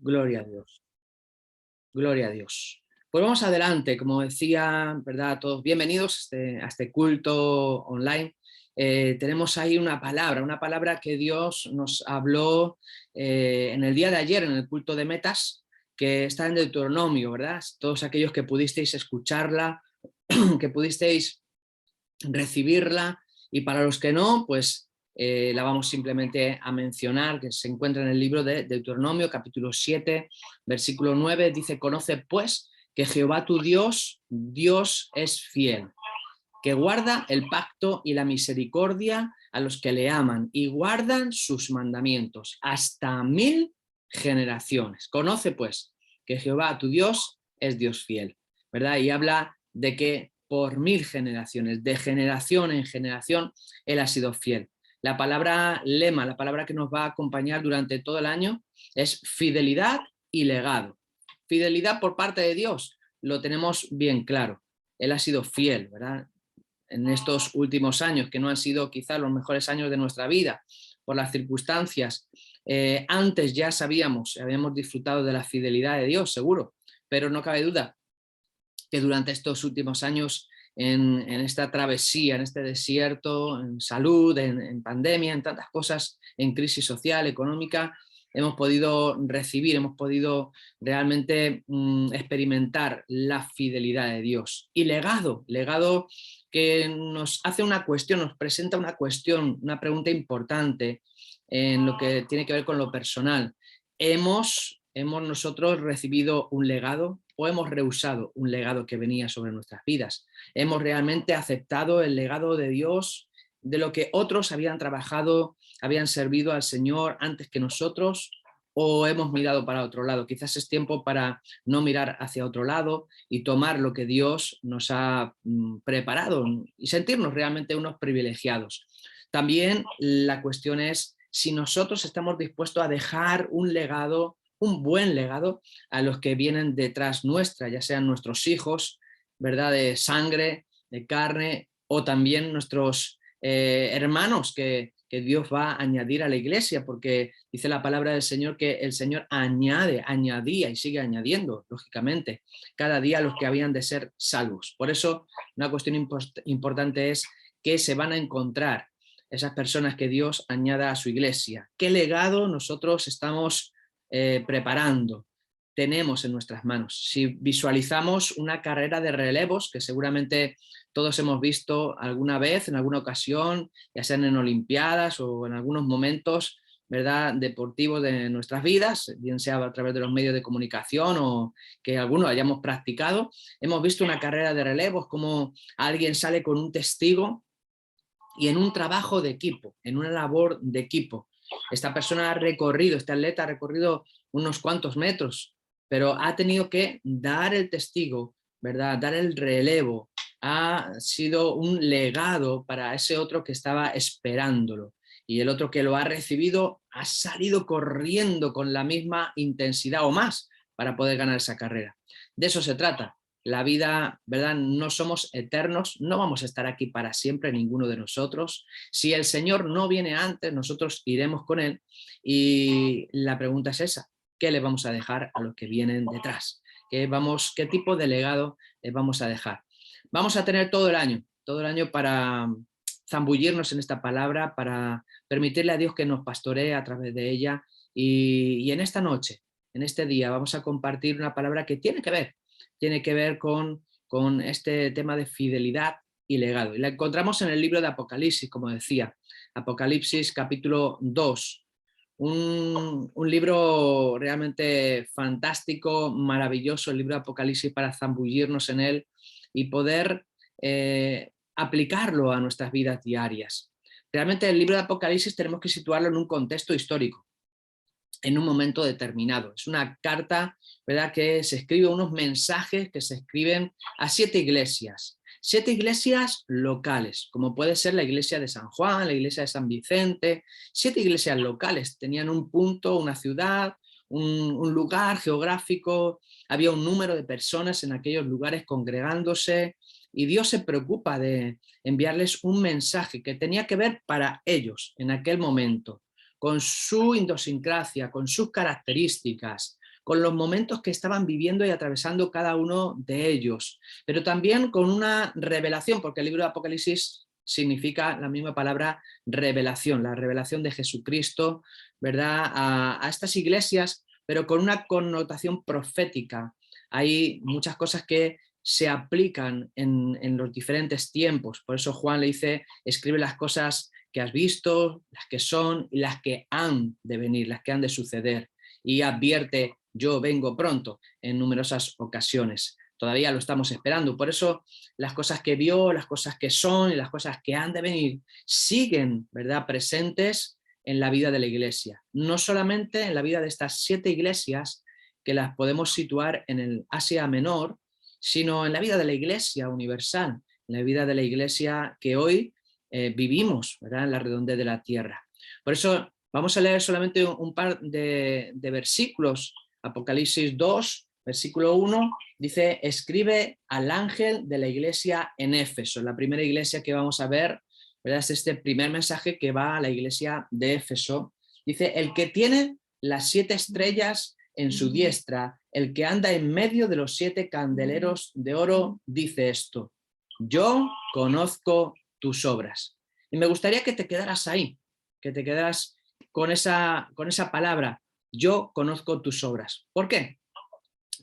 Gloria a Dios, gloria a Dios. Pues vamos adelante, como decía, ¿verdad? Todos bienvenidos a este culto online. Tenemos ahí una palabra que Dios nos habló en el día de ayer, en el culto de metas, que está en Deuteronomio, ¿verdad? Todos aquellos que pudisteis escucharla, que pudisteis recibirla, y para los que no, pues la vamos simplemente a mencionar, que se encuentra en el libro de Deuteronomio, capítulo 7, versículo 9, dice: conoce pues que Jehová tu Dios, Dios es fiel, que guarda el pacto y la misericordia a los que le aman y guardan sus mandamientos hasta 1000 generaciones. Conoce pues que Jehová tu Dios es Dios fiel, ¿verdad? Y habla de que por 1000 generaciones, de generación en generación, Él ha sido fiel. La palabra lema, la palabra que nos va a acompañar durante todo el año, es fidelidad y legado. Fidelidad por parte de Dios, lo tenemos bien claro. Él ha sido fiel, ¿verdad? En estos últimos años, que no han sido quizás los mejores años de nuestra vida, por las circunstancias. Antes ya sabíamos, habíamos disfrutado de la fidelidad de Dios, seguro, pero no cabe duda que durante estos últimos años, en esta travesía, en este desierto, en salud, en pandemia, en tantas cosas, en crisis social, económica, hemos podido recibir, hemos podido realmente experimentar la fidelidad de Dios. Y legado que nos hace una cuestión, nos presenta una cuestión, una pregunta importante en lo que tiene que ver con lo personal. ¿Hemos nosotros recibido un legado o hemos rehusado un legado que venía sobre nuestras vidas? ¿Hemos realmente aceptado el legado de Dios, de lo que otros habían trabajado, habían servido al Señor antes que nosotros? ¿O hemos mirado para otro lado? Quizás es tiempo para no mirar hacia otro lado y tomar lo que Dios nos ha preparado y sentirnos realmente unos privilegiados. También la cuestión es si nosotros estamos dispuestos a dejar un legado, un buen legado, a los que vienen detrás nuestra, ya sean nuestros hijos, ¿verdad? De sangre, de carne, o también nuestros hermanos que Dios va a añadir a la iglesia, porque dice la palabra del Señor que el Señor añadía y sigue añadiendo, lógicamente, cada día a los que habían de ser salvos. Por eso, una cuestión importante es que se van a encontrar esas personas que Dios añada a su iglesia. ¿Qué legado nosotros estamos preparando, tenemos en nuestras manos? Si visualizamos una carrera de relevos, que seguramente todos hemos visto alguna vez, en alguna ocasión, ya sean en olimpiadas o en algunos momentos, ¿verdad?, deportivos de nuestras vidas, bien sea a través de los medios de comunicación o que algunos hayamos practicado, hemos visto una carrera de relevos, como alguien sale con un testigo y en un trabajo de equipo, en una labor de equipo. Esta persona ha recorrido, este atleta ha recorrido unos cuantos metros, pero ha tenido que dar el testigo, ¿verdad?, dar el relevo. Ha sido un legado para ese otro que estaba esperándolo. Y el otro que lo ha recibido ha salido corriendo con la misma intensidad o más para poder ganar esa carrera. De eso se trata. La vida, ¿verdad? No somos eternos, no vamos a estar aquí para siempre ninguno de nosotros. Si el Señor no viene antes, nosotros iremos con Él. Y la pregunta es esa: ¿qué le vamos a dejar a los que vienen detrás? ¿Qué tipo de legado les vamos a dejar? Vamos a tener todo el año para zambullirnos en esta palabra, para permitirle a Dios que nos pastoree a través de ella. Y en esta noche, en este día, vamos a compartir una palabra que tiene que ver con este tema de fidelidad y legado. Y la encontramos en el libro de Apocalipsis, como decía, Apocalipsis capítulo 2, un libro realmente fantástico, maravilloso, el libro de Apocalipsis, para zambullirnos en él y poder aplicarlo a nuestras vidas diarias. Realmente el libro de Apocalipsis tenemos que situarlo en un contexto histórico, en un momento determinado. Es una carta, ¿verdad?, que se escribe, unos mensajes que se escriben a 7 iglesias locales, como puede ser la iglesia de San Juan, la iglesia de San Vicente. 7 iglesias locales, tenían un punto, una ciudad, un lugar geográfico, había un número de personas en aquellos lugares congregándose, y Dios se preocupa de enviarles un mensaje que tenía que ver para ellos en aquel momento, con su idiosincrasia, con sus características, con los momentos que estaban viviendo y atravesando cada uno de ellos, pero también con una revelación, porque el libro de Apocalipsis significa la misma palabra revelación, la revelación de Jesucristo, ¿verdad? A estas iglesias, pero con una connotación profética. Hay muchas cosas que se aplican en los diferentes tiempos, por eso Juan le dice, escribe las cosas que has visto, las que son y las que han de venir, las que han de suceder, y advierte, yo vengo pronto, en numerosas ocasiones. Todavía lo estamos esperando, por eso las cosas que vio, las cosas que son y las cosas que han de venir siguen, ¿verdad?, presentes en la vida de la iglesia. No solamente en la vida de estas 7 iglesias que las podemos situar en el Asia Menor, sino en la vida de la iglesia universal, en la vida de la iglesia que hoy vivimos, ¿verdad?, en la redondez de la tierra. Por eso vamos a leer solamente un par de versículos. Apocalipsis 2, versículo 1, dice, escribe al ángel de la iglesia en Éfeso. La primera iglesia que vamos a ver, ¿verdad?, es este primer mensaje que va a la iglesia de Éfeso. Dice, el que tiene las 7 estrellas en su diestra, el que anda en medio de los 7 candeleros de oro, dice esto, yo conozco tus obras. Y me gustaría que te quedaras ahí, que te quedaras con esa palabra, yo conozco tus obras. ¿Por qué?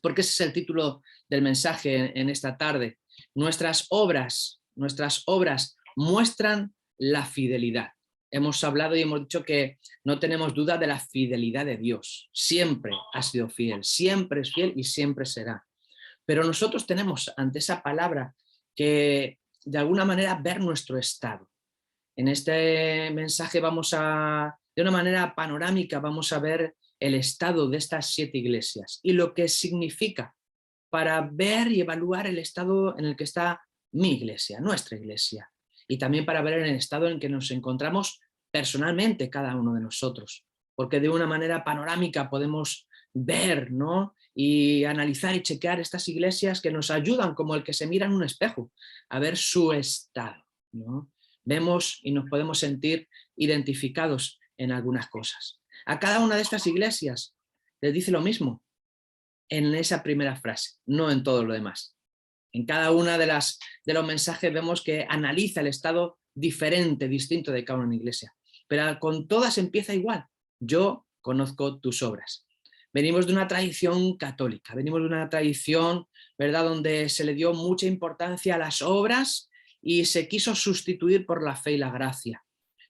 Porque ese es el título del mensaje en esta tarde. Nuestras obras muestran la fidelidad. Hemos hablado y hemos dicho que no tenemos duda de la fidelidad de Dios. Siempre ha sido fiel, siempre es fiel y siempre será. Pero nosotros tenemos ante esa palabra que de alguna manera ver nuestro estado. En este mensaje de una manera panorámica, vamos a ver el estado de estas 7 iglesias y lo que significa para ver y evaluar el estado en el que está mi iglesia, nuestra iglesia, y también para ver el estado en que nos encontramos personalmente cada uno de nosotros, porque de una manera panorámica podemos ver, ¿no?, y analizar y chequear estas iglesias que nos ayudan como el que se mira en un espejo a ver su estado, ¿no? Vemos y nos podemos sentir identificados en algunas cosas. A cada una de estas iglesias les dice lo mismo en esa primera frase, no en todo lo demás. En cada una de los mensajes vemos que analiza el estado diferente, distinto de cada una iglesia. Pero con todas empieza igual. Yo conozco tus obras. Venimos de una tradición católica, venimos de una tradición, ¿verdad?, donde se le dio mucha importancia a las obras y se quiso sustituir por la fe y la gracia.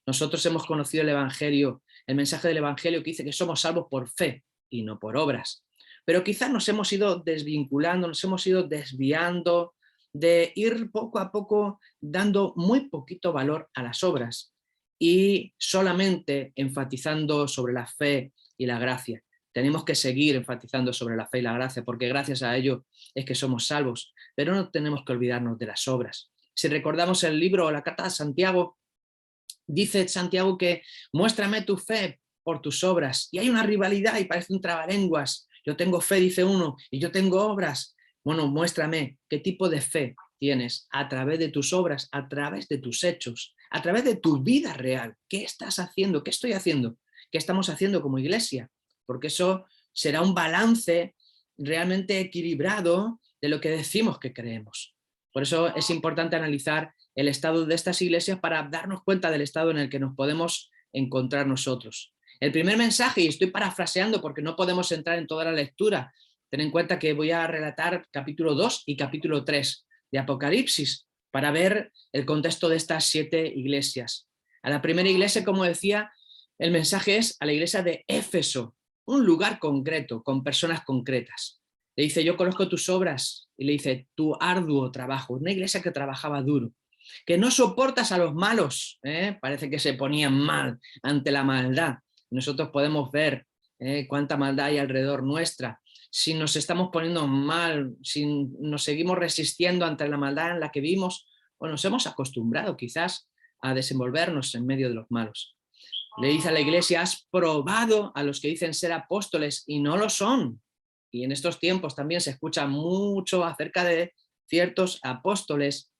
Nosotros hemos conocido el Evangelio, el mensaje del Evangelio que dice que somos salvos por fe y no por obras. Pero quizás nos hemos ido desvinculando, nos hemos ido desviando de ir poco a poco dando muy poquito valor a las obras y solamente enfatizando sobre la fe y la gracia. Tenemos que seguir enfatizando sobre la fe y la gracia porque gracias a ello es que somos salvos, pero no tenemos que olvidarnos de las obras. Si recordamos el libro o la carta de Santiago, dice Santiago que muéstrame tu fe por tus obras, y hay una rivalidad y parece un trabalenguas. Yo tengo fe, dice uno, y yo tengo obras. Bueno, muéstrame qué tipo de fe tienes a través de tus obras, a través de tus hechos, a través de tu vida real. ¿Qué estás haciendo? ¿Qué estoy haciendo? ¿Qué estamos haciendo como iglesia? Porque eso será un balance realmente equilibrado de lo que decimos que creemos. Por eso es importante analizar el estado de estas iglesias para darnos cuenta del estado en el que nos podemos encontrar nosotros. El primer mensaje, y estoy parafraseando porque no podemos entrar en toda la lectura, ten en cuenta que voy a relatar capítulo 2 y capítulo 3 de Apocalipsis para ver el contexto de estas 7 iglesias. A la primera iglesia, como decía, el mensaje es a la iglesia de Éfeso, un lugar concreto, con personas concretas. Le dice, yo conozco tus obras, y le dice, tu arduo trabajo, una iglesia que trabajaba duro, que no soportas a los malos, parece que se ponían mal ante la maldad. Nosotros podemos ver cuánta maldad hay alrededor nuestra. Si nos estamos poniendo mal, si nos seguimos resistiendo ante la maldad en la que vivimos, o nos hemos acostumbrado quizás a desenvolvernos en medio de los malos. Le dice a la iglesia, has probado a los que dicen ser apóstoles y no lo son. Y en estos tiempos también se escucha mucho acerca de ciertos apóstoles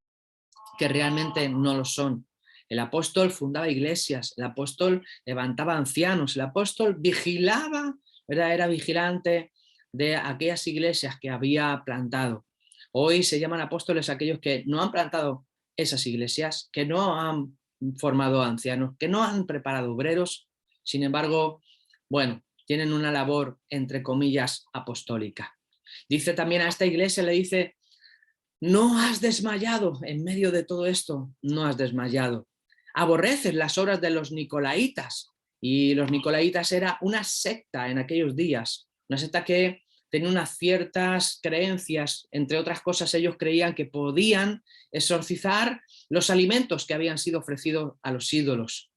que realmente no lo son. El apóstol fundaba iglesias, el apóstol levantaba ancianos, el apóstol vigilaba, ¿verdad?, era vigilante de aquellas iglesias que había plantado. Hoy se llaman apóstoles aquellos que no han plantado esas iglesias, que no han formado ancianos, que no han preparado obreros, sin embargo, bueno, tienen una labor, entre comillas, apostólica. Dice también a esta iglesia, le dice, no has desmayado en medio de todo esto, no has desmayado. Aborreces las obras de los nicolaitas, y los nicolaitas era una secta en aquellos días, una secta que tenía unas ciertas creencias, entre otras cosas ellos creían que podían exorcizar los alimentos que habían sido ofrecidos a los ídolos.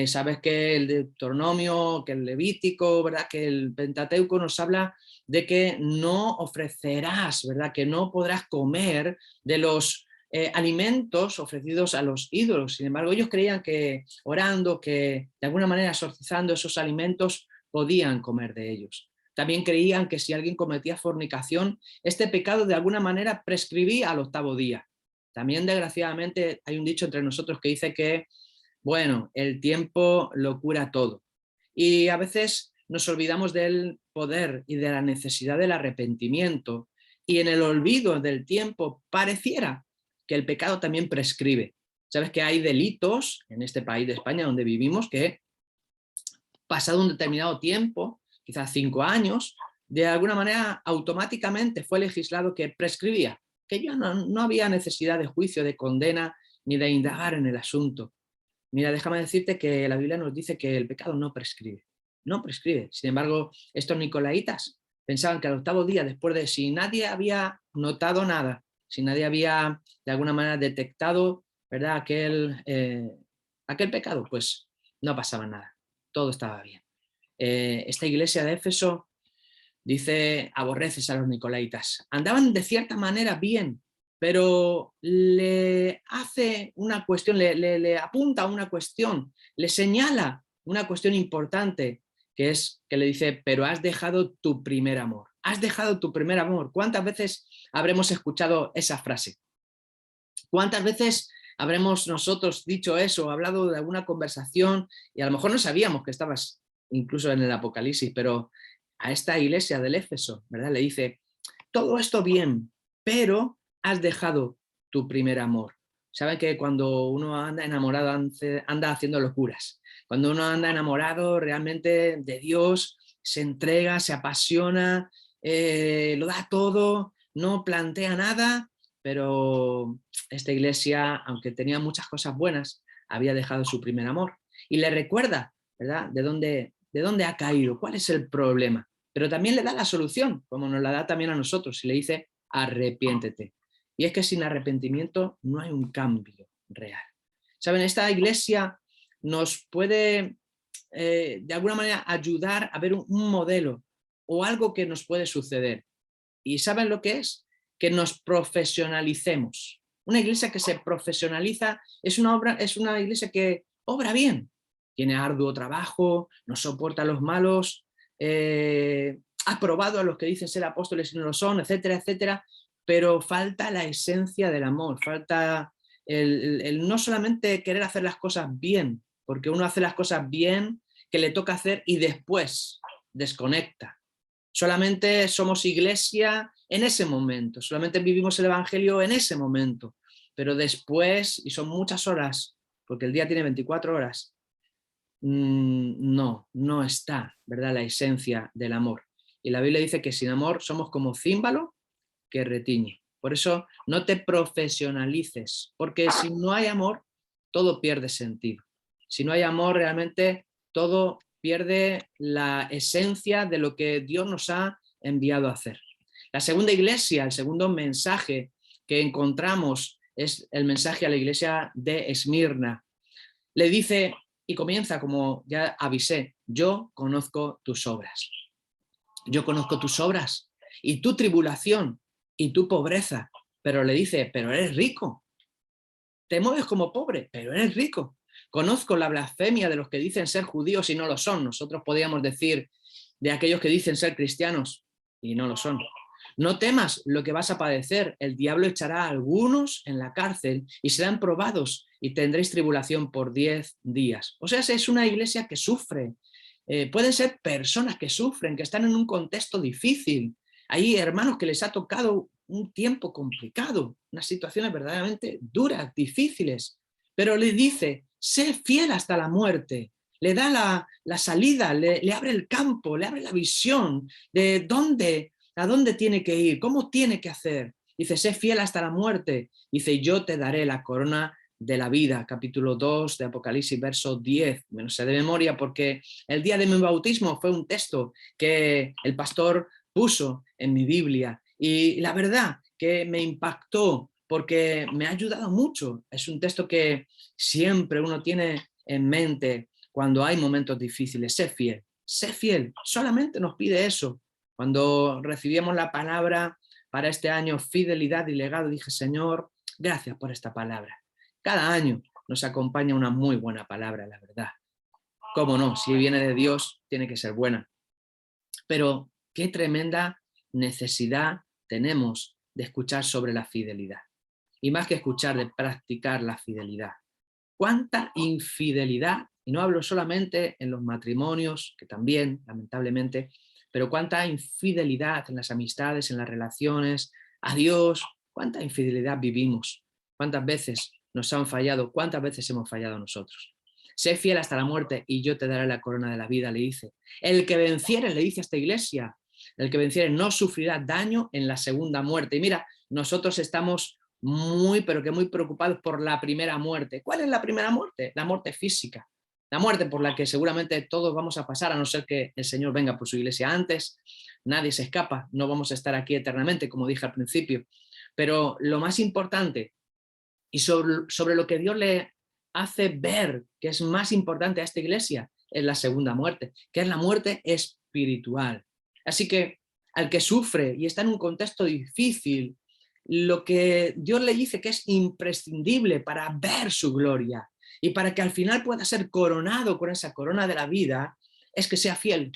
Sabes que el Deuteronomio, que el Levítico, ¿verdad? Que el Pentateuco nos habla de que no ofrecerás, ¿verdad? Que no podrás comer de los alimentos ofrecidos a los ídolos. Sin embargo, ellos creían que orando, que de alguna manera exorcizando esos alimentos, podían comer de ellos. También creían que si alguien cometía fornicación, este pecado de alguna manera prescribía al 8º día. También, desgraciadamente, hay un dicho entre nosotros que dice que, bueno, el tiempo lo cura todo. Y a veces nos olvidamos del poder y de la necesidad del arrepentimiento, y en el olvido del tiempo pareciera que el pecado también prescribe. Sabes que hay delitos en este país de España donde vivimos que, pasado un determinado tiempo, quizás 5 años, de alguna manera automáticamente fue legislado que prescribía, que ya no había necesidad de juicio, de condena, ni de indagar en el asunto. Mira, déjame decirte que la Biblia nos dice que el pecado no prescribe, no prescribe. Sin embargo, estos nicolaitas pensaban que al 8º día, después de, si nadie había notado nada, si nadie había de alguna manera detectado, ¿verdad? Aquel pecado, pues no pasaba nada, todo estaba bien. Esta iglesia de Éfeso dice, aborreces a los nicolaitas. Andaban de cierta manera bien, pero le hace una cuestión, le apunta a una cuestión, le señala una cuestión importante, que es que le dice, pero has dejado tu primer amor. Has dejado tu primer amor. ¿Cuántas veces habremos escuchado esa frase? ¿Cuántas veces habremos nosotros dicho eso, hablado de alguna conversación y a lo mejor no sabíamos que estabas incluso en el Apocalipsis, pero a esta iglesia del Éfeso, ¿verdad? Le dice, todo esto bien, pero has dejado tu primer amor. Saben que cuando uno anda enamorado anda haciendo locuras. Cuando uno anda enamorado realmente de Dios, se entrega, se apasiona, lo da todo, no plantea nada, pero esta iglesia, aunque tenía muchas cosas buenas, había dejado su primer amor. Y le recuerda, ¿verdad?, de dónde ha caído, cuál es el problema. Pero también le da la solución, como nos la da también a nosotros, y le dice, arrepiéntete. Y es que sin arrepentimiento no hay un cambio real. ¿Saben? Esta iglesia nos puede, de alguna manera, ayudar a ver un modelo o algo que nos puede suceder. ¿Y saben lo que es? Que nos profesionalicemos. Una iglesia que se profesionaliza es una iglesia que obra bien, tiene arduo trabajo, no soporta a los malos, ha probado a los que dicen ser apóstoles y no lo son, etcétera, etcétera, pero falta la esencia del amor, falta el no solamente querer hacer las cosas bien, porque uno hace las cosas bien que le toca hacer y después desconecta. Solamente somos iglesia en ese momento, solamente vivimos el evangelio en ese momento, pero después, y son muchas horas, porque el día tiene 24 horas, no está, ¿verdad?, la esencia del amor. Y la Biblia dice que sin amor somos como címbalo que retiñe. Por eso no te profesionalices, porque si no hay amor, todo pierde sentido. Si no hay amor, realmente todo pierde la esencia de lo que Dios nos ha enviado a hacer. La segunda iglesia, el segundo mensaje que encontramos es el mensaje a la iglesia de Esmirna. Le dice, y comienza como ya avisé, yo conozco tus obras. Yo conozco tus obras y tu tribulación y tu pobreza. Pero le dice, pero eres rico. Te mueves como pobre, pero eres rico. Conozco la blasfemia de los que dicen ser judíos y no lo son. Nosotros podríamos decir de aquellos que dicen ser cristianos y no lo son. No temas lo que vas a padecer. El diablo echará a algunos en la cárcel y serán probados y tendréis tribulación por 10 días. O sea, es una iglesia que sufre, pueden ser personas que sufren, que están en un contexto difícil. Hay hermanos que les ha tocado un tiempo complicado, unas situaciones verdaderamente duras, difíciles, pero le dice, sé fiel hasta la muerte. Le da la salida, le abre el campo, le abre la visión de a dónde tiene que ir, cómo tiene que hacer. Dice, sé fiel hasta la muerte. Dice, yo te daré la corona de la vida, capítulo 2 de Apocalipsis, verso 10. Me lo sé de memoria porque el día de mi bautismo fue un texto que el pastor puso en mi Biblia y la verdad que me impactó porque me ha ayudado mucho. Es un texto que siempre uno tiene en mente cuando hay momentos difíciles. Sé fiel, solamente nos pide eso. Cuando recibimos la palabra para este año, fidelidad y legado, dije, Señor, gracias por esta palabra. Cada año nos acompaña una muy buena palabra, la verdad. Cómo no, si viene de Dios, tiene que ser buena. Pero qué tremenda necesidad tenemos de escuchar sobre la fidelidad. Y más que escuchar, de practicar la fidelidad. ¿Cuánta infidelidad? Y no hablo solamente en los matrimonios, que también, lamentablemente, pero cuánta infidelidad en las amistades, en las relaciones, a Dios, cuánta infidelidad vivimos, cuántas veces nos han fallado, cuántas veces hemos fallado nosotros. Sé fiel hasta la muerte y yo te daré la corona de la vida, le dice. El que venciere, le dice a esta iglesia, el que venciere no sufrirá daño en la segunda muerte. Y mira, nosotros estamos muy, pero que muy preocupados por la primera muerte. ¿Cuál es la primera muerte? La muerte física. La muerte por la que seguramente todos vamos a pasar, a no ser que el Señor venga por su iglesia antes. Nadie se escapa, no vamos a estar aquí eternamente, como dije al principio. Pero lo más importante, y sobre lo que Dios le hace ver que es más importante a esta iglesia, es la segunda muerte, que es la muerte espiritual. Así que al que sufre y está en un contexto difícil, lo que Dios le dice que es imprescindible para ver su gloria y para que al final pueda ser coronado con esa corona de la vida, es que sea fiel.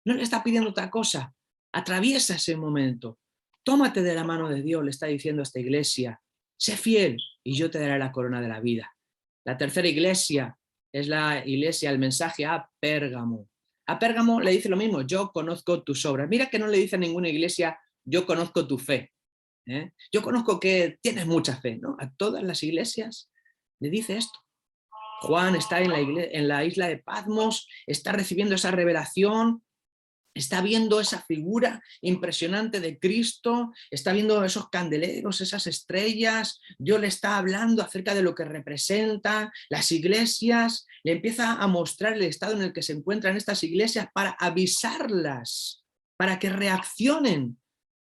No le está pidiendo otra cosa. Atraviesa ese momento. Tómate de la mano de Dios, le está diciendo a esta iglesia. Sé fiel y yo te daré la corona de la vida. La tercera iglesia es la iglesia, el mensaje a Pérgamo. A Pérgamo le dice lo mismo, yo conozco tus obras. Mira que no le dice a ninguna iglesia, yo conozco tu fe. Yo conozco que tienes mucha fe, ¿no? A todas las iglesias le dice esto. Juan está en la isla de Patmos, está recibiendo esa revelación, está viendo esa figura impresionante de Cristo, está viendo esos candeleros, esas estrellas, Dios le está hablando acerca de lo que representa las iglesias, le empieza a mostrar el estado en el que se encuentran estas iglesias para avisarlas, para que reaccionen.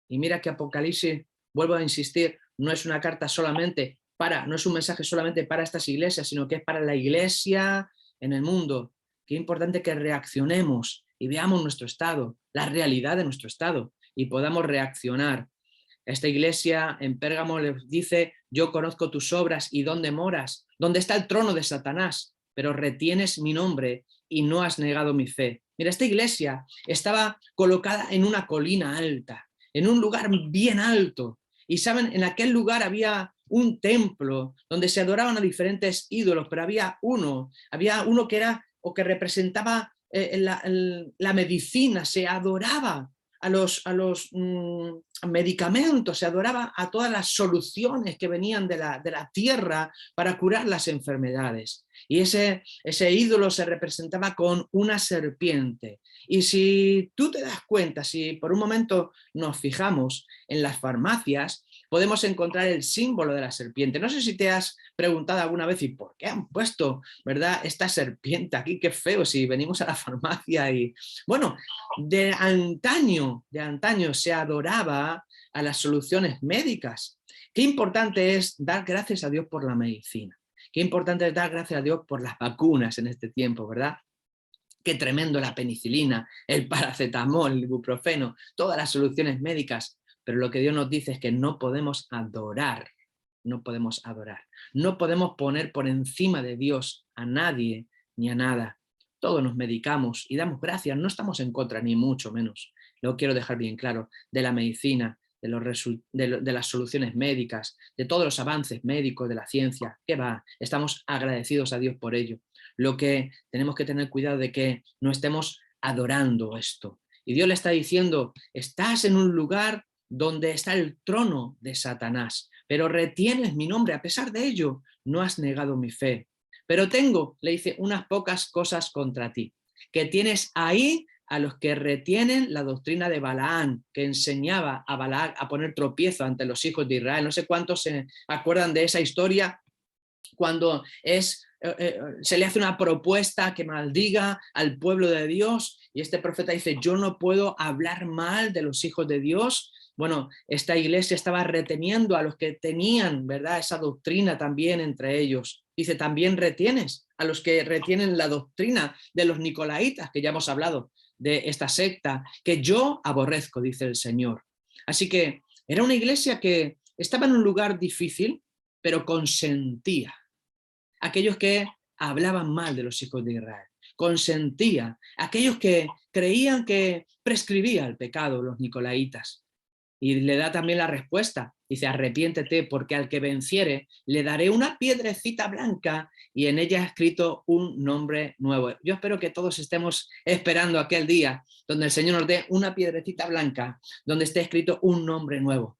Y mira que Apocalipsis, vuelvo a insistir, no es una carta solamente no es un mensaje solamente para estas iglesias, sino que es para la iglesia en el mundo. Qué importante que reaccionemos y veamos nuestro estado, la realidad de nuestro estado, y podamos reaccionar. Esta iglesia en Pérgamo les dice, yo conozco tus obras y dónde moras, dónde está el trono de Satanás, pero retienes mi nombre y no has negado mi fe. Mira, esta iglesia estaba colocada en una colina alta, en un lugar bien alto, y saben, en aquel lugar había un templo donde se adoraban a diferentes ídolos, pero había uno que era o que representaba la medicina, se adoraba a los medicamentos, se adoraba a todas las soluciones que venían de la tierra para curar las enfermedades. Y ese ídolo se representaba con una serpiente. Y si tú te das cuenta, si por un momento nos fijamos en las farmacias, podemos encontrar el símbolo de la serpiente. No sé si te has preguntado alguna vez, ¿y por qué han puesto, verdad, esta serpiente aquí? Qué feo, si venimos a la farmacia y... Bueno, de antaño se adoraba a las soluciones médicas. Qué importante es dar gracias a Dios por la medicina. Qué importante es dar gracias a Dios por las vacunas en este tiempo, ¿verdad? Qué tremendo la penicilina, el paracetamol, el ibuprofeno, todas las soluciones médicas. Pero lo que Dios nos dice es que no podemos adorar, no podemos adorar. No podemos poner por encima de Dios a nadie ni a nada. Todos nos medicamos y damos gracias, no estamos en contra, ni mucho menos. Lo quiero dejar bien claro, de la medicina, de las soluciones médicas, de todos los avances médicos, de la ciencia, ¿qué va? Estamos agradecidos a Dios por ello. lo que tenemos que tener cuidado de que no estemos adorando esto. Y Dios le está diciendo, estás en un lugar donde está el trono de Satanás, pero retienes mi nombre, a pesar de ello, no has negado mi fe. Pero tengo, le dice, unas pocas cosas contra ti, que tienes ahí a los que retienen la doctrina de Balaán, que enseñaba a Balac a poner tropiezo ante los hijos de Israel. No sé cuántos se acuerdan de esa historia, cuando se le hace una propuesta que maldiga al pueblo de Dios, y este profeta dice, yo no puedo hablar mal de los hijos de Dios. Bueno, esta iglesia estaba reteniendo a los que tenían, ¿verdad?, esa doctrina también entre ellos. Dice, también retienes a los que retienen la doctrina de los nicolaitas, que ya hemos hablado de esta secta, que yo aborrezco, dice el Señor. Así que era una iglesia que estaba en un lugar difícil, pero consentía aquellos que hablaban mal de los hijos de Israel, consentía aquellos que creían que prescribía el pecado, los nicolaitas. Y le da también la respuesta, dice, arrepiéntete, porque al que venciere le daré una piedrecita blanca y en ella ha escrito un nombre nuevo. Yo espero que todos estemos esperando aquel día donde el Señor nos dé una piedrecita blanca, donde esté escrito un nombre nuevo.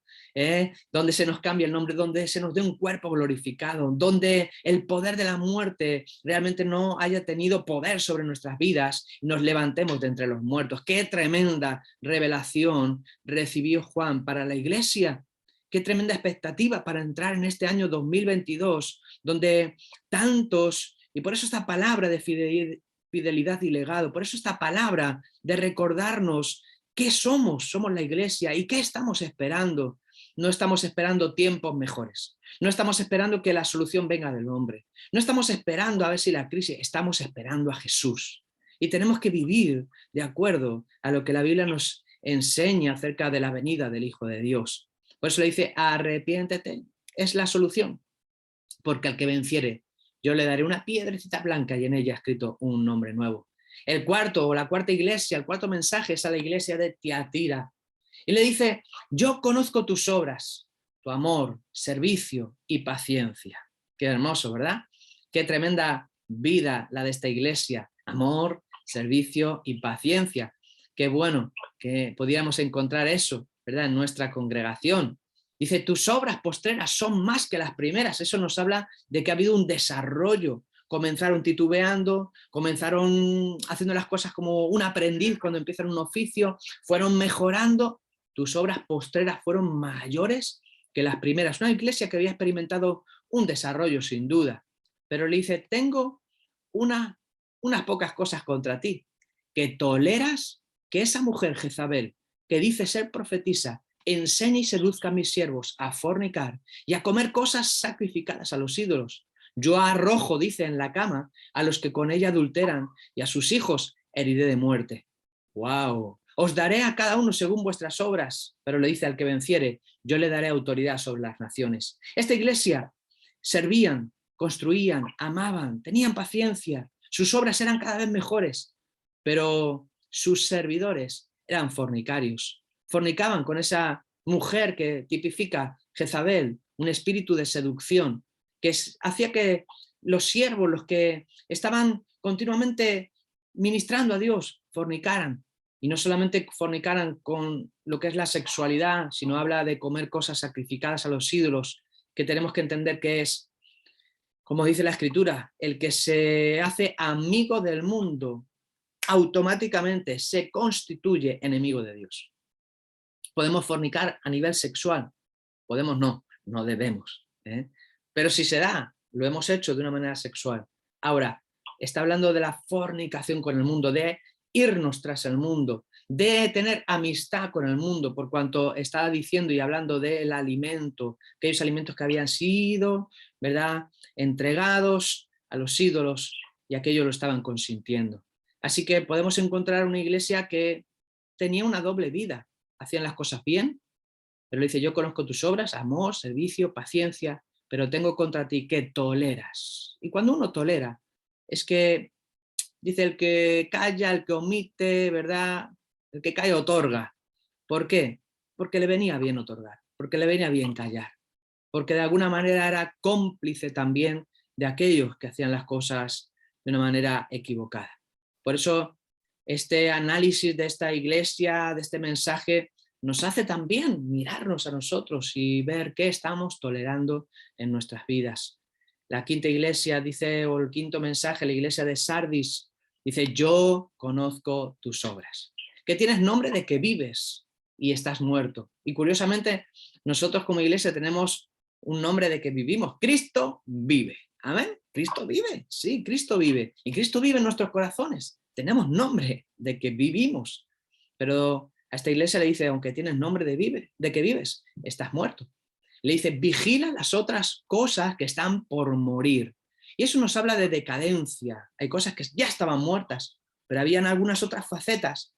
Donde se nos cambie el nombre, donde se nos dé un cuerpo glorificado, donde el poder de la muerte realmente no haya tenido poder sobre nuestras vidas y nos levantemos de entre los muertos. Qué tremenda revelación recibió Juan para la iglesia, qué tremenda expectativa para entrar en este año 2022, donde tantos, y por eso esta palabra de fidelidad y legado, por eso esta palabra de recordarnos qué somos la iglesia y qué estamos esperando. No estamos esperando tiempos mejores, no estamos esperando que la solución venga del hombre, no estamos esperando a ver si la crisis, estamos esperando a Jesús. Y tenemos que vivir de acuerdo a lo que la Biblia nos enseña acerca de la venida del Hijo de Dios. Por eso le dice, arrepiéntete, es la solución, porque al que venciere, yo le daré una piedrecita blanca y en ella ha escrito un nombre nuevo. El cuarto, o la cuarta iglesia, el cuarto mensaje es a la iglesia de Tiatira. Y le dice, yo conozco tus obras, tu amor, servicio y paciencia. Qué hermoso, ¿verdad? Qué tremenda vida la de esta iglesia. Amor, servicio y paciencia. Qué bueno que pudiéramos encontrar eso, ¿verdad?, en nuestra congregación. Dice, tus obras postreras son más que las primeras. Eso nos habla de que ha habido un desarrollo. Comenzaron titubeando, comenzaron haciendo las cosas como un aprendiz cuando empiezan un oficio, fueron mejorando. Tus obras postreras fueron mayores que las primeras. Una iglesia que había experimentado un desarrollo sin duda, pero le dice, tengo unas pocas cosas contra ti, que toleras que esa mujer Jezabel, que dice ser profetisa, enseñe y seduzca a mis siervos a fornicar y a comer cosas sacrificadas a los ídolos. Yo arrojo, dice, en la cama a los que con ella adulteran y a sus hijos heriré de muerte. ¡Wow! Os daré a cada uno según vuestras obras, pero le dice al que venciere, yo le daré autoridad sobre las naciones. Esta iglesia servían, construían, amaban, tenían paciencia, sus obras eran cada vez mejores, pero sus servidores eran fornicarios. Fornicaban con esa mujer que tipifica Jezabel, un espíritu de seducción, que hacía que los siervos, los que estaban continuamente ministrando a Dios, fornicaran. Y no solamente fornicaran con lo que es la sexualidad, sino habla de comer cosas sacrificadas a los ídolos, que tenemos que entender que es, como dice la Escritura, el que se hace amigo del mundo, automáticamente se constituye enemigo de Dios. Podemos fornicar a nivel sexual, podemos no debemos, ¿eh? Pero si se da, lo hemos hecho de una manera sexual. Ahora, está hablando de la fornicación con el mundo, de irnos tras el mundo, de tener amistad con el mundo, por cuanto estaba diciendo y hablando del alimento, aquellos alimentos que habían sido, ¿verdad?, entregados a los ídolos y aquellos lo estaban consintiendo. Así que podemos encontrar una iglesia que tenía una doble vida, hacían las cosas bien, pero le dice, yo conozco tus obras, amor, servicio, paciencia, pero tengo contra ti que toleras. Y cuando uno tolera, es que, dice, el que calla, el que omite, ¿verdad?, el que calla otorga. ¿Por qué? Porque le venía bien otorgar, porque le venía bien callar, porque de alguna manera era cómplice también de aquellos que hacían las cosas de una manera equivocada. Por eso este análisis de esta iglesia, de este mensaje, nos hace también mirarnos a nosotros y ver qué estamos tolerando en nuestras vidas. La quinta iglesia dice, o el quinto mensaje, la iglesia de Sardis, dice, yo conozco tus obras. Que tienes nombre de que vives y estás muerto. Y curiosamente, nosotros como iglesia tenemos un nombre de que vivimos. Cristo vive. Amén. Cristo vive. Sí, Cristo vive. Y Cristo vive en nuestros corazones. Tenemos nombre de que vivimos. Pero a esta iglesia le dice, aunque tienes nombre de que vives, estás muerto. Le dice, vigila las otras cosas que están por morir. Y eso nos habla de decadencia. Hay cosas que ya estaban muertas, pero habían algunas otras facetas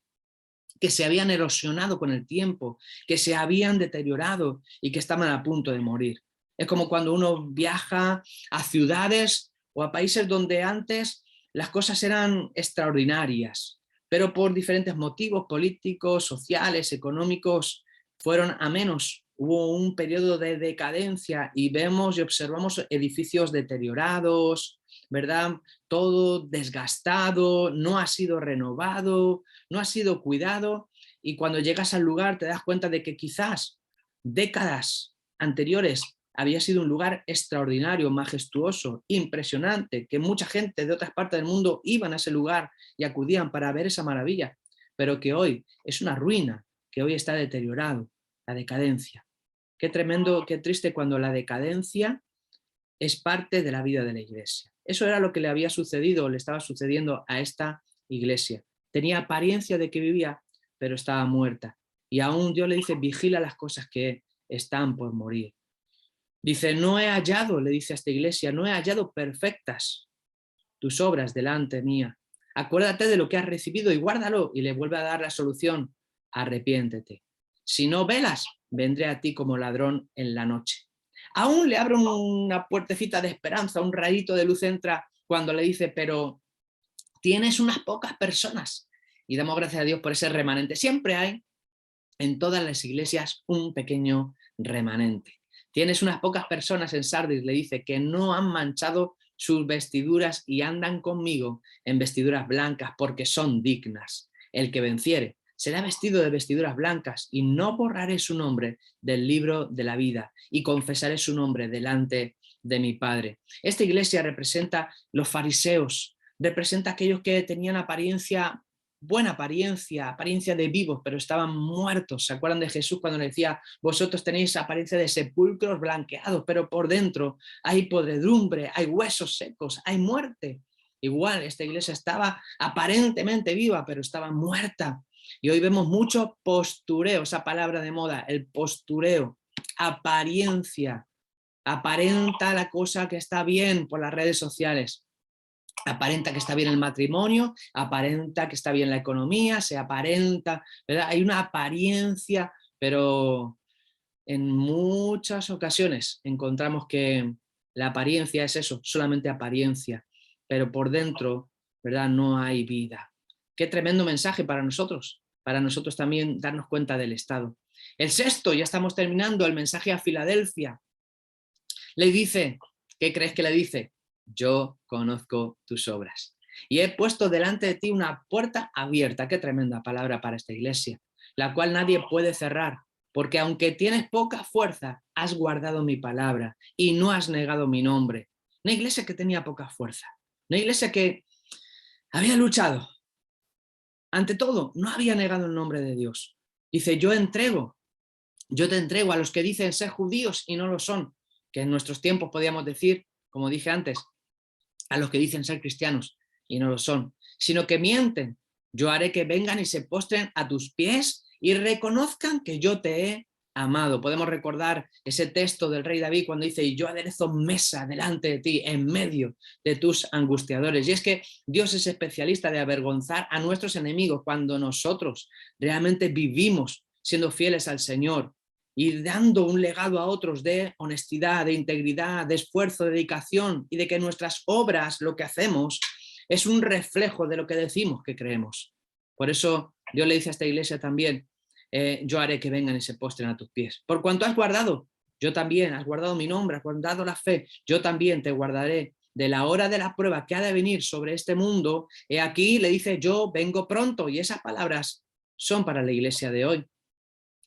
que se habían erosionado con el tiempo, que se habían deteriorado y que estaban a punto de morir. Es como cuando uno viaja a ciudades o a países donde antes las cosas eran extraordinarias, pero por diferentes motivos políticos, sociales, económicos, fueron a menos. Hubo un periodo de decadencia y vemos y observamos edificios deteriorados, ¿verdad? Todo desgastado, no ha sido renovado, no ha sido cuidado, y cuando llegas al lugar te das cuenta de que quizás décadas anteriores había sido un lugar extraordinario, majestuoso, impresionante, que mucha gente de otras partes del mundo iban a ese lugar y acudían para ver esa maravilla, pero que hoy es una ruina, que hoy está deteriorado, la decadencia. Qué tremendo, qué triste cuando la decadencia es parte de la vida de la iglesia. Eso era lo que le había sucedido, le estaba sucediendo a esta iglesia. Tenía apariencia de que vivía, pero estaba muerta. Y aún Dios le dice, vigila las cosas que están por morir. Dice, no he hallado, le dice a esta iglesia, no he hallado perfectas tus obras delante mía. Acuérdate de lo que has recibido y guárdalo. Y le vuelve a dar la solución, arrepiéntete. Si no velas, vendré a ti como ladrón en la noche. Aún le abre una puertecita de esperanza, un rayito de luz entra cuando le dice, pero tienes unas pocas personas. Y damos gracias a Dios por ese remanente. Siempre hay en todas las iglesias un pequeño remanente. Tienes unas pocas personas en Sardis, le dice, que no han manchado sus vestiduras y andan conmigo en vestiduras blancas porque son dignas. El que venciere será vestido de vestiduras blancas y no borraré su nombre del libro de la vida y confesaré su nombre delante de mi Padre. Esta iglesia representa los fariseos, representa a aquellos que tenían apariencia, buena apariencia, apariencia de vivos, pero estaban muertos. ¿Se acuerdan de Jesús cuando le decía, vosotros tenéis apariencia de sepulcros blanqueados, pero por dentro hay podredumbre, hay huesos secos, hay muerte? Igual, esta iglesia estaba aparentemente viva, pero estaba muerta. Y hoy vemos mucho postureo, esa palabra de moda, el postureo, apariencia, aparenta la cosa que está bien por las redes sociales. Aparenta que está bien el matrimonio, aparenta que está bien la economía, se aparenta, ¿verdad? Hay una apariencia, pero en muchas ocasiones encontramos que la apariencia es eso, solamente apariencia, pero por dentro, ¿verdad? No hay vida. Qué tremendo mensaje para nosotros también darnos cuenta del estado. El sexto, ya estamos terminando, el mensaje a Filadelfia. Le dice, ¿qué crees que le dice? Yo conozco tus obras. Y he puesto delante de ti una puerta abierta, qué tremenda palabra para esta iglesia, la cual nadie puede cerrar, porque aunque tienes poca fuerza, has guardado mi palabra y no has negado mi nombre. Una iglesia que tenía poca fuerza, una iglesia que había luchado. Ante todo, no había negado el nombre de Dios. Dice, yo te entrego a los que dicen ser judíos y no lo son, que en nuestros tiempos podíamos decir, como dije antes, a los que dicen ser cristianos y no lo son, sino que mienten. Yo haré que vengan y se postren a tus pies y reconozcan que yo te he amado. Podemos recordar ese texto del rey David cuando dice, y yo aderezo mesa delante de ti, en medio de tus angustiadores. Y es que Dios es especialista de avergonzar a nuestros enemigos cuando nosotros realmente vivimos siendo fieles al Señor y dando un legado a otros de honestidad, de integridad, de esfuerzo, de dedicación, y de que nuestras obras, lo que hacemos, es un reflejo de lo que decimos que creemos. Por eso Dios le dice a esta iglesia también, yo haré que vengan y se postren a tus pies. Por cuanto has guardado, yo también, has guardado mi nombre, has guardado la fe, yo también te guardaré de la hora de la prueba que ha de venir sobre este mundo, he aquí le dice, yo vengo pronto, y esas palabras son para la iglesia de hoy.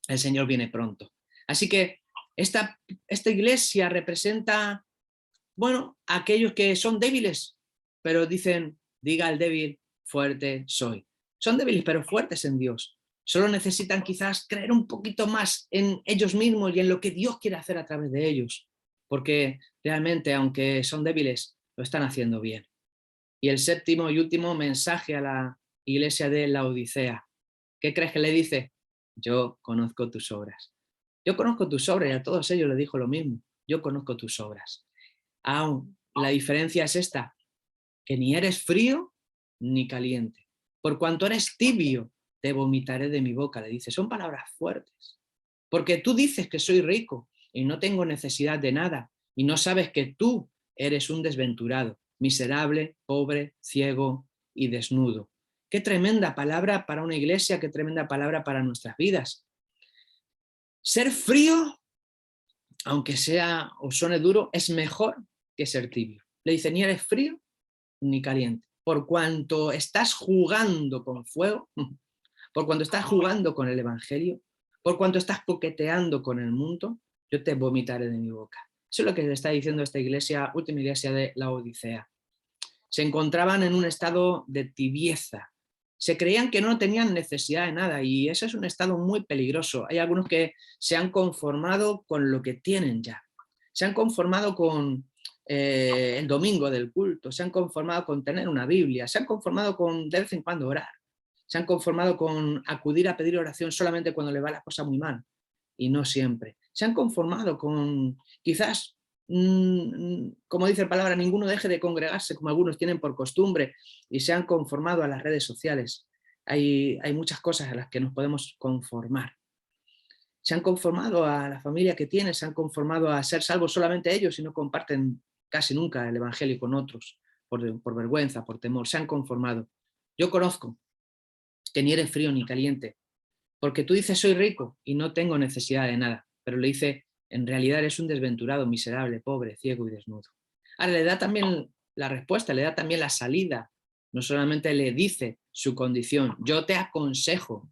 El Señor viene pronto. Así que esta iglesia representa, bueno, a aquellos que son débiles, pero dicen, diga al débil, fuerte soy. Son débiles, pero fuertes en Dios. Solo necesitan quizás creer un poquito más en ellos mismos y en lo que Dios quiere hacer a través de ellos, porque realmente, aunque son débiles, lo están haciendo bien. Y el séptimo y último mensaje a la iglesia de la Odisea. ¿Qué crees que le dice? Yo conozco tus obras. Yo conozco tus obras, y a todos ellos les dijo lo mismo. Yo conozco tus obras. Aún la diferencia es esta, que ni eres frío ni caliente. Por cuanto eres tibio, te vomitaré de mi boca, le dice. Son palabras fuertes. Porque tú dices que soy rico y no tengo necesidad de nada, y no sabes que tú eres un desventurado, miserable, pobre, ciego y desnudo. Qué tremenda palabra para una iglesia, qué tremenda palabra para nuestras vidas. Ser frío, aunque sea o suene duro, es mejor que ser tibio. Le dice, ni eres frío ni caliente. Por cuanto estás jugando con fuego, por cuanto estás jugando con el evangelio, por cuanto estás coqueteando con el mundo, yo te vomitaré de mi boca. Eso es lo que le está diciendo esta iglesia, última iglesia de la Odisea. Se encontraban en un estado de tibieza. Se creían que no tenían necesidad de nada y ese es un estado muy peligroso. Hay algunos que se han conformado con lo que tienen ya. Se han conformado con el domingo del culto, se han conformado con tener una Biblia, se han conformado con de vez en cuando orar, se han conformado con acudir a pedir oración solamente cuando le va la cosa muy mal y no siempre. Se han conformado con quizás, como dice la palabra, ninguno deje de congregarse como algunos tienen por costumbre y se han conformado a las redes sociales. Hay muchas cosas a las que nos podemos conformar. Se han conformado a la familia que tienen, se han conformado a ser salvos solamente ellos y no comparten casi nunca el evangelio con otros por vergüenza, por temor. Se han conformado. Yo conozco que ni eres frío ni caliente, porque tú dices soy rico y no tengo necesidad de nada, pero le dice en realidad eres un desventurado, miserable, pobre, ciego y desnudo. Ahora le da también la respuesta, le da también la salida, no solamente le dice su condición, yo te aconsejo,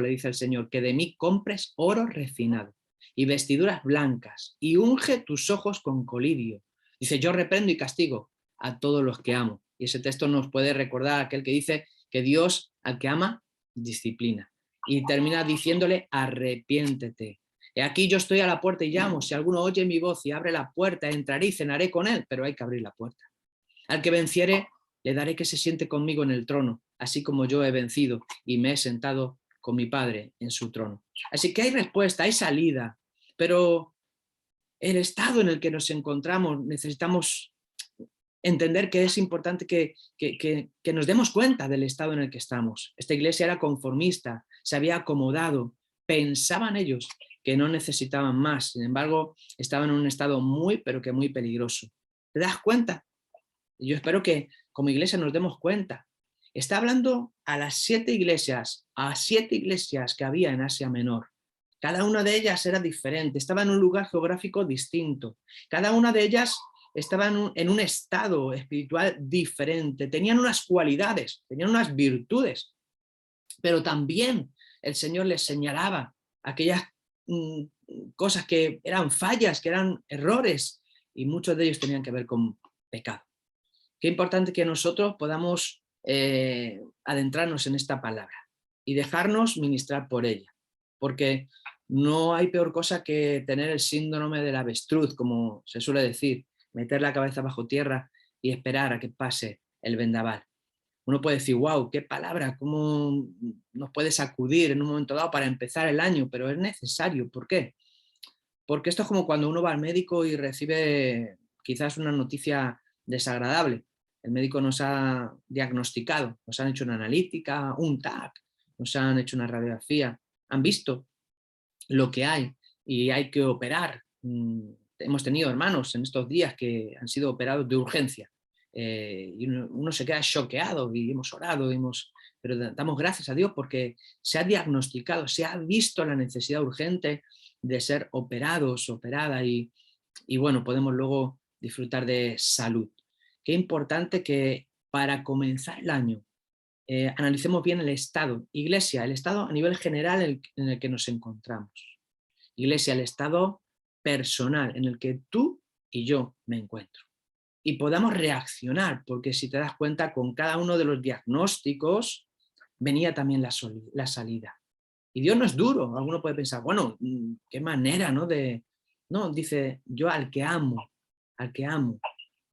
le dice el Señor, que de mí compres oro refinado y vestiduras blancas y unge tus ojos con colirio. Dice, yo reprendo y castigo a todos los que amo. Y ese texto nos puede recordar a aquel que dice que Dios al que ama disciplina. Y termina diciéndole, arrepiéntete. He aquí yo estoy a la puerta y llamo, si alguno oye mi voz y abre la puerta, entraré y cenaré con él, pero hay que abrir la puerta. Al que venciere, le daré que se siente conmigo en el trono, así como yo he vencido y me he sentado con mi Padre en su trono. Así que hay respuesta, hay salida, pero el estado en el que nos encontramos necesitamos entender que es importante que nos demos cuenta del estado en el que estamos. Esta iglesia era conformista, se había acomodado, pensaban ellos que no necesitaban más, sin embargo, estaban en un estado muy, pero que muy peligroso. ¿Te das cuenta? Yo espero que como iglesia nos demos cuenta. Está hablando a las 7 iglesias, a 7 iglesias que había en Asia Menor. Cada una de ellas era diferente, estaba en un lugar geográfico distinto. Cada una de ellas estaba en un estado espiritual diferente. Tenían unas cualidades, tenían unas virtudes, pero también el Señor les señalaba aquellas cosas que eran fallas, que eran errores, y muchos de ellos tenían que ver con pecado. Qué importante que nosotros podamos adentrarnos en esta palabra y dejarnos ministrar por ella, porque no hay peor cosa que tener el síndrome del avestruz, como se suele decir, meter la cabeza bajo tierra y esperar a que pase el vendaval. Uno puede decir, wow, qué palabra, cómo nos puede sacudir en un momento dado para empezar el año, pero es necesario. ¿Por qué? Porque esto es como cuando uno va al médico y recibe quizás una noticia desagradable. El médico nos ha diagnosticado, nos han hecho una analítica, un TAC, nos han hecho una radiografía, han visto lo que hay y hay que operar. Hemos tenido hermanos en estos días que han sido operados de urgencia y uno se queda choqueado y hemos orado, pero damos gracias a Dios porque se ha diagnosticado, se ha visto la necesidad urgente de ser operados, operada y bueno, podemos luego disfrutar de salud. Qué importante que para comenzar el año analicemos bien el estado, Iglesia, el estado a nivel general en el que nos encontramos. Iglesia, el estado personal en el que tú y yo me encuentro. Y podamos reaccionar, porque si te das cuenta, con cada uno de los diagnósticos venía también la salida. Y Dios no es duro. Alguno puede pensar, bueno, qué manera, ¿no? No, dice, yo al que amo,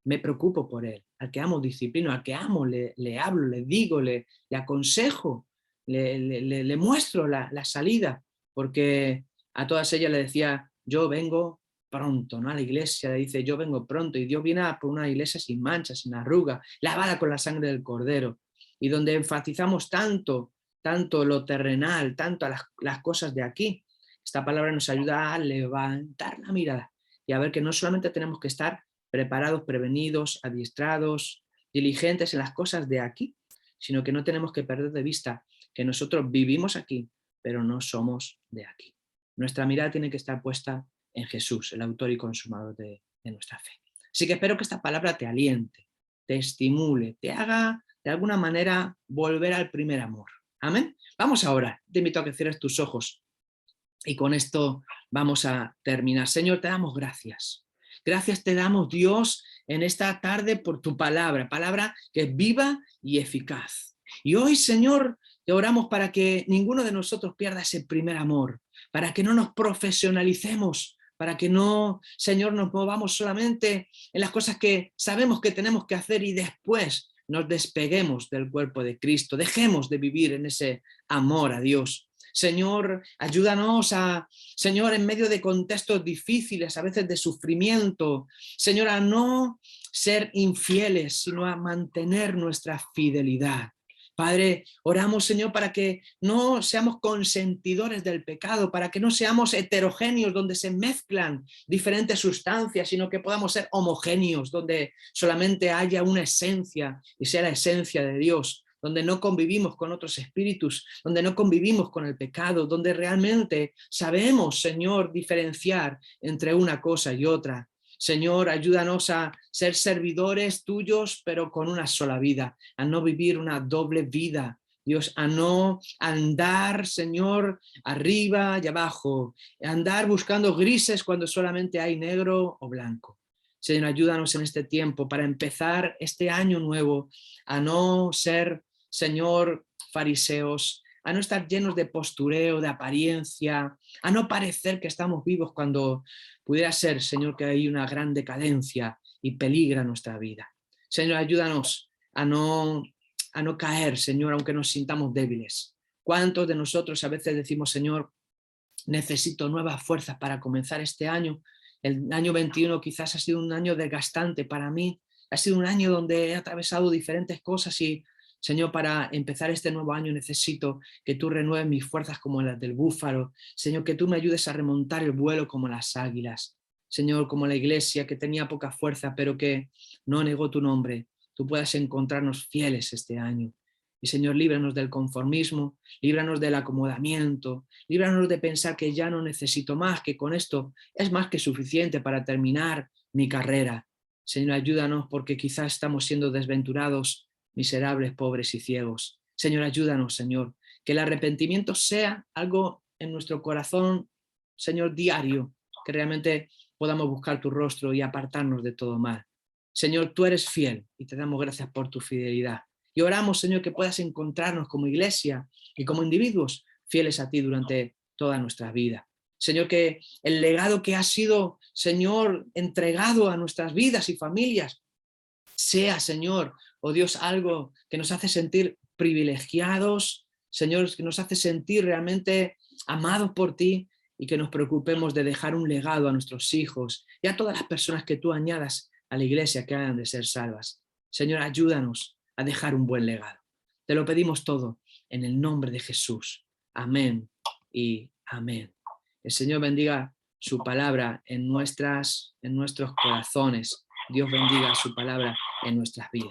me preocupo por él, al que amo disciplino, al que amo le hablo, le digo, le aconsejo, le muestro la salida, porque a todas ellas le decía, yo vengo pronto, ¿no? A la iglesia le dice, yo vengo pronto, y Dios viene a por una iglesia sin manchas, sin arruga, lavada con la sangre del Cordero, y donde enfatizamos tanto lo terrenal, tanto a las cosas de aquí. Esta palabra nos ayuda a levantar la mirada y a ver que no solamente tenemos que estar preparados, prevenidos, adiestrados, diligentes en las cosas de aquí, sino que no tenemos que perder de vista que nosotros vivimos aquí, pero no somos de aquí. Nuestra mirada tiene que estar puesta en Jesús, el autor y consumador de nuestra fe. Así que espero que esta palabra te aliente, te estimule, te haga de alguna manera volver al primer amor. Amén. Vamos a orar. Te invito a que cierres tus ojos y con esto vamos a terminar. Señor, te damos gracias. Gracias te damos, Dios, en esta tarde por tu palabra que es viva y eficaz. Y hoy, Señor, te oramos para que ninguno de nosotros pierda ese primer amor, para que no nos profesionalicemos, para que no, Señor, nos movamos solamente en las cosas que sabemos que tenemos que hacer y después nos despeguemos del cuerpo de Cristo, dejemos de vivir en ese amor a Dios. Señor, ayúdanos Señor, en medio de contextos difíciles, a veces de sufrimiento, Señor, a no ser infieles, sino a mantener nuestra fidelidad. Padre, oramos, Señor, para que no seamos consentidores del pecado, para que no seamos heterogéneos donde se mezclan diferentes sustancias, sino que podamos ser homogéneos, donde solamente haya una esencia y sea la esencia de Dios, donde no convivimos con otros espíritus, donde no convivimos con el pecado, donde realmente sabemos, Señor, diferenciar entre una cosa y otra. Señor, ayúdanos a ser servidores tuyos, pero con una sola vida, a no vivir una doble vida. Dios, a no andar, Señor, arriba y abajo, a andar buscando grises cuando solamente hay negro o blanco. Señor, ayúdanos en este tiempo para empezar este año nuevo, a no ser, Señor, fariseos, a no estar llenos de postureo, de apariencia, a no parecer que estamos vivos cuando pudiera ser, Señor, que hay una gran decadencia y peligra nuestra vida. Señor, ayúdanos a no caer, Señor, aunque nos sintamos débiles. ¿Cuántos de nosotros a veces decimos, Señor, necesito nuevas fuerzas para comenzar este año? El año 21 quizás ha sido un año desgastante para mí, ha sido un año donde he atravesado diferentes cosas y, Señor, para empezar este nuevo año necesito que tú renueves mis fuerzas como las del búfalo. Señor, que tú me ayudes a remontar el vuelo como las águilas. Señor, como la iglesia que tenía poca fuerza, pero que no negó tu nombre. Tú puedas encontrarnos fieles este año. Y Señor, líbranos del conformismo, líbranos del acomodamiento, líbranos de pensar que ya no necesito más, que con esto es más que suficiente para terminar mi carrera. Señor, ayúdanos porque quizás estamos siendo desventurados, miserables, pobres y ciegos. Señor, ayúdanos, Señor, que el arrepentimiento sea algo en nuestro corazón, Señor, diario, que realmente podamos buscar tu rostro y apartarnos de todo mal. Señor, tú eres fiel y te damos gracias por tu fidelidad. Y oramos, Señor, que puedas encontrarnos como iglesia y como individuos fieles a ti durante toda nuestra vida. Señor, que el legado que ha sido, Señor, entregado a nuestras vidas y familias sea, Señor, oh Dios, algo que nos hace sentir privilegiados, Señor, que nos hace sentir realmente amados por ti y que nos preocupemos de dejar un legado a nuestros hijos y a todas las personas que tú añadas a la iglesia que hayan de ser salvas. Señor, ayúdanos a dejar un buen legado. Te lo pedimos todo en el nombre de Jesús. Amén y amén. El Señor bendiga su palabra en nuestros corazones. Dios bendiga su palabra en nuestras vidas.